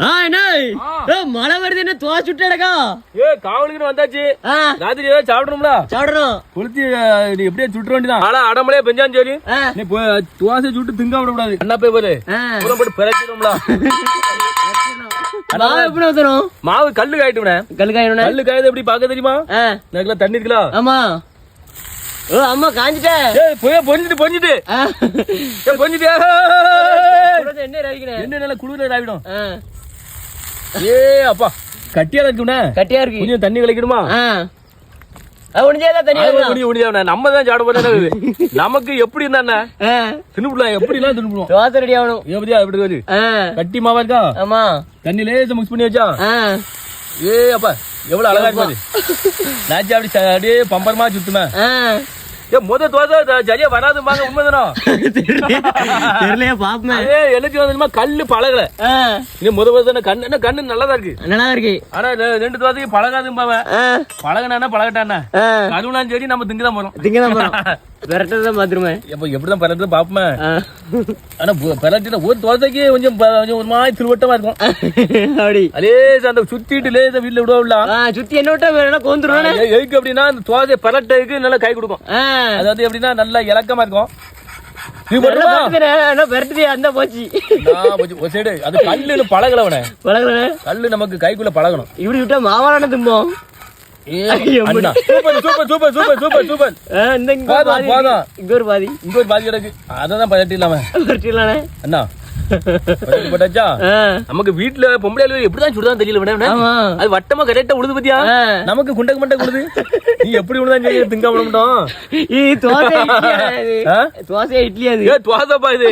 மழை வருது என்ன துவா சுட்டடக்கா காவலுக்கு வந்தாச்சு ராத்திரி சாப்பிடணும்ல சாப்பிடணும் கொளுத்தி நீ எப்படியே சுட்டுற வேண்டியதான் ஆனா அடமலையே பெஞ்சான்னு சொல்லி நீ துவாசை சுட்டு திங்க விடக்கூடாது அண்ணா போய் போது போட்டு பிறச்சிடும்ல எப்படி ஊத்தணும் மாவு கல்லு காயிட்டுனே கல்லு காயணும் கல்லு காயது எப்படி பாக்க தெரியுமா எனக்கு தண்ணி இருக்கலாம் ஆமா ஓ அம்மா காஞ்சிட்டேன் பொஞ்சிட்டு பொஞ்சிட்டு என்ன நல்லா குளிர ஆகிடும் ஏ அப்பா கட்டியா இருக்குண்ணே கட்டியா இருக்கு கொஞ்சம் தண்ணி கலக்கணுமா நம்ம தான் சாப்பிட போறது நமக்கு எப்படி இருந்தா தின்னுடலாம் எப்படி எல்லாம் தின்னுடுவோம் தோசை ரெடி ஆகணும் எப்படியா எப்படி கட்டி மாவா இருக்கா ஆமா தண்ணி லேசா மிக்ஸ் பண்ணி வச்சா ஏ அப்பா எவ்வளவு அழகா இருக்காது நாச்சி அப்படி அப்படியே பம்பரமா சுத்துமே முத தோசை சரியா வராதும்பாங்க உண்மைதானோ தெரியலையா பாப்பமே எழுச்சி வந்ததுமா கல்லு பழகல நீ முத கண்ணு நல்லதா இருக்கு நல்லா இருக்கு ஆனா ரெண்டு தோசைக்கு பழகாதும்பாவ பழகனா பழகட்டானா அதுவும் சரி நம்ம திங்கதான் போறோம் விரட்டதான் பாத்துருமே எப்படிதான் பரட்டு பாப்போமே ஆனா பரட்டில ஒரு தோசைக்கு கொஞ்சம் ஒரு மாதிரி திருவட்டமா இருக்கும் அப்படி அதே அந்த சுத்திட்டு லேசா வீட்டுல விடுவோம்ல சுத்தி என்ன விட்டா வேணா கோந்துருவானே எதுக்கு அப்படின்னா அந்த தோசை பரட்டுக்கு நல்லா கை கொடுக்கும் அதாவது எப்படின்னா நல்லா இலக்கமா இருக்கும் அந்த போச்சு அது கல்லு பழகலவனே கல்லு நமக்கு கைக்குள்ள பழகணும் இப்படி விட்டா மாவான தும்போம் நமக்கு வீட்டுல பொம்பளை எப்படிதான் சுடுதான் தெரியல அது வட்டமா கரெக்டா உழுது பத்தியா நமக்கு குண்டக்கு மண்டை உழுது நீ எப்படி உழுதான் திங்க விடமாட்டோம் தோசை இட்லி அது தோசைப்பா இது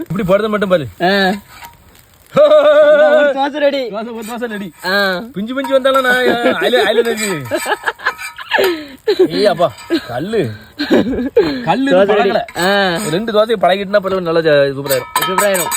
இப்படி போடுறது மட்டும் பாரு பிஞ்சு பிஞ்சு வந்தாலும் அப்பா கல்லு கல்லு ரெண்டு தோசை பழகிட்டுனா நல்லா சூப்பராயிரும்